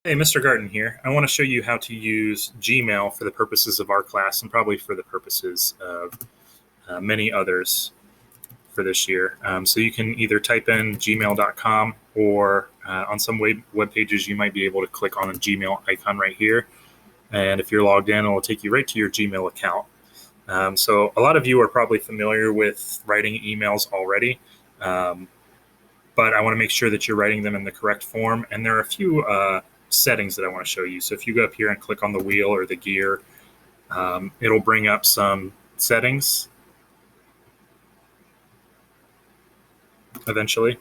Hey, Mr. Garden here. I want to show you how to use Gmail for the purposes of our class and probably for the purposes of many others for this year. So you can either type in gmail.com or on some web pages you might be able to click on the Gmail icon right here. And if you're logged in, it will take you right to your Gmail account. So a lot of you are probably familiar with writing emails already, but I want to make sure that you're writing them in the correct form. And there are a few settings that I want to show you. So if you go up here and click on the wheel or the gear, it'll bring up some settings eventually.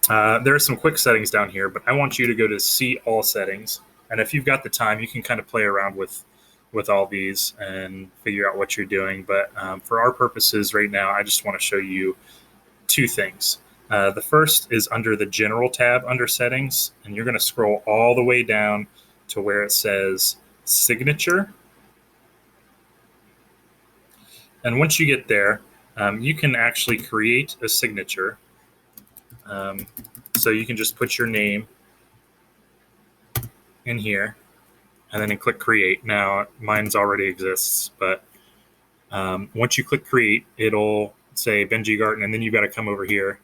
There are some quick settings down here, but I want you to go to see all settings. And if you've got the time, you can kind of play around with all these and figure out what you're doing. But for our purposes right now, I just want to show you two things. The first is under the General tab under Settings, and you're going to scroll all the way down to where it says Signature. And once you get there, you can actually create a signature. So you can just put your name in here and then click Create. Now, mine's already exists, but once you click Create, it'll say Benji Garten, and then you've got to come over here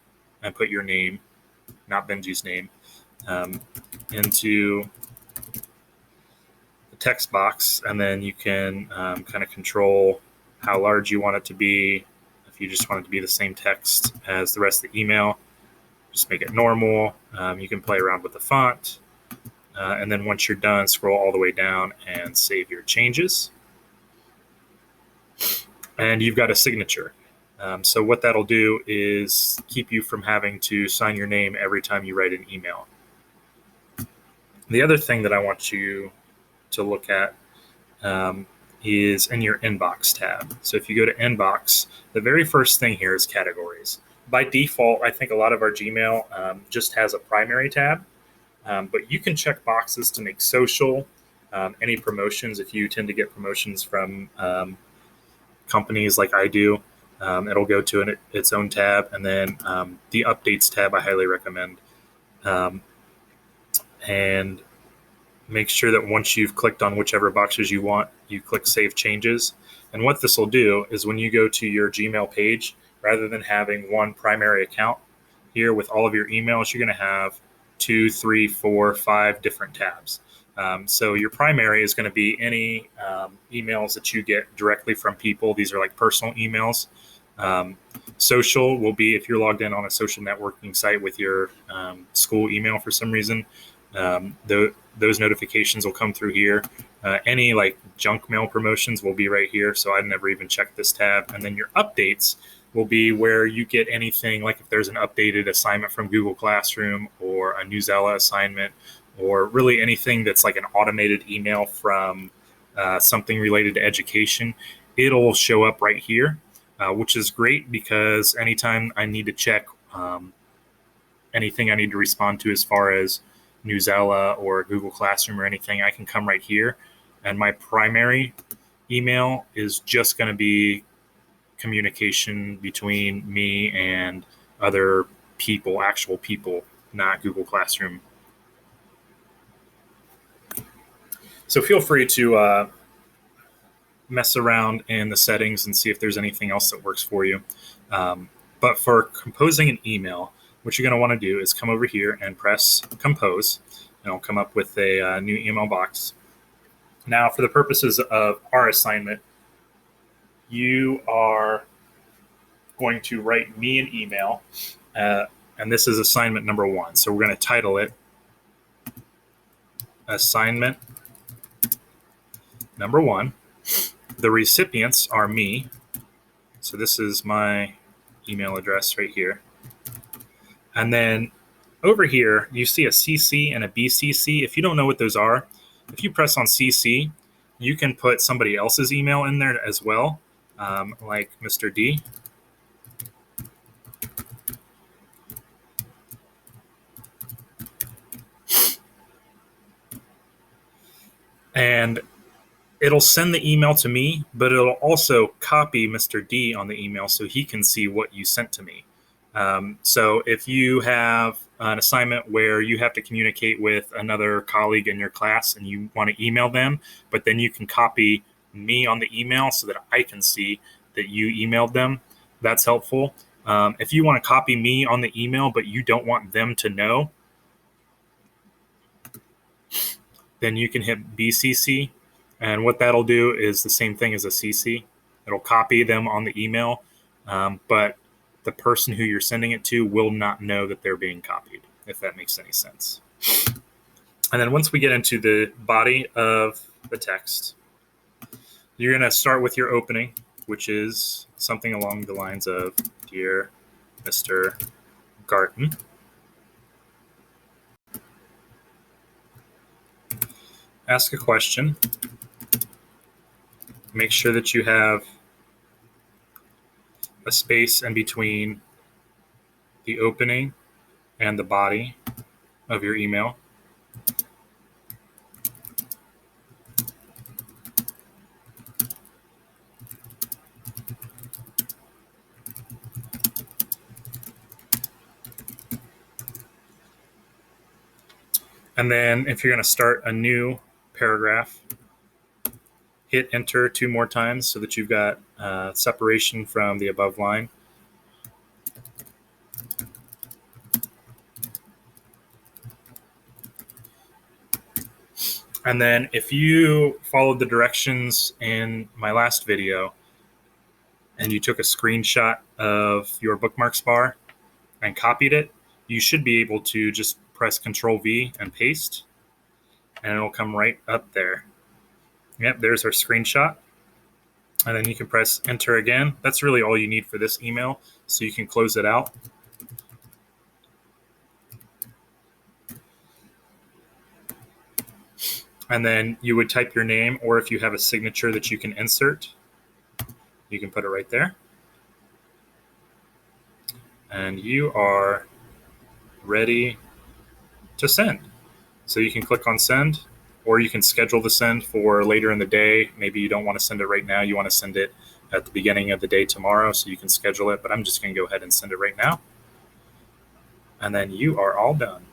and put your name, not Benji's name, into the text box, and then you can kind of control how large you want it to be. If you just want it to be the same text as the rest of the email, just make it normal. You can play around with the font, and then once you're done, scroll all the way down and save your changes. And you've got a signature. So what that'll do is keep you from having to sign your name every time you write an email. The other thing that I want you to look at is in your Inbox tab. So if you go to Inbox, the very first thing here is categories. By default, I think a lot of our Gmail just has a primary tab, but you can check boxes to make social, any promotions. If you tend to get promotions from companies like I do, it'll go to its own tab, and then the updates tab I highly recommend. And make sure that once you've clicked on whichever boxes you want, you click Save Changes. And what this will do is when you go to your Gmail page, rather than having one primary account here with all of your emails, you're going to have 2, 3, 4, 5 different tabs. So your primary is going to be any emails that you get directly from people. These are like personal emails. Social will be if you're logged in on a social networking site with your school email for some reason. Those notifications will come through here. Any like junk mail promotions will be right here, so I'd never even check this tab. And then your updates will be where you get anything, like if there's an updated assignment from Google Classroom or a Newsela assignment, or really anything that's like an automated email from something related to education, it'll show up right here, which is great because anytime I need to check anything I need to respond to as far as Newsela or Google Classroom or anything, I can come right here, and my primary email is just going to be communication between me and other people, actual people, not Google Classroom. So feel free to mess around in the settings and see if there's anything else that works for you. But for composing an email, what you're going to want to do is come over here and press Compose, and it'll come up with a new email box. Now, for the purposes of our assignment, you are going to write me an email, and this is assignment number 1. So we're going to title it Assignment Number 1. The recipients are me. So this is my email address right here. And then over here, you see a CC and a BCC. If you don't know what those are, if you press on CC, you can put somebody else's email in there as well, like Mr. D. And it'll send the email to me, but it'll also copy Mr. D on the email so he can see what you sent to me. So if you have an assignment where you have to communicate with another colleague in your class and you want to email them, but then you can copy me on the email so that I can see that you emailed them. That's helpful. If you want to copy me on the email, but you don't want them to know, then you can hit BCC. And what that'll do is the same thing as a CC. It'll copy them on the email, but the person who you're sending it to will not know that they're being copied, if that makes any sense. And then once we get into the body of the text, you're going to start with your opening, which is something along the lines of, Dear Mr. Garten, ask a question. Make sure that you have a space in between the opening and the body of your email. And then if you're going to start a new paragraph, hit enter 2 more times so that you've got separation from the above line. And then if you followed the directions in my last video and you took a screenshot of your bookmarks bar and copied it, you should be able to just press Control V and paste, and it'll come right up there. Yep, there's our screenshot. And then you can press enter again. That's really all you need for this email, so you can close it out. And then you would type your name, or if you have a signature that you can insert, you can put it right there. And you are ready to send. So you can click on send, or you can schedule the send for later in the day. Maybe you don't want to send it right now. You want to send it at the beginning of the day tomorrow, so you can schedule it. But I'm just going to go ahead and send it right now. And then you are all done.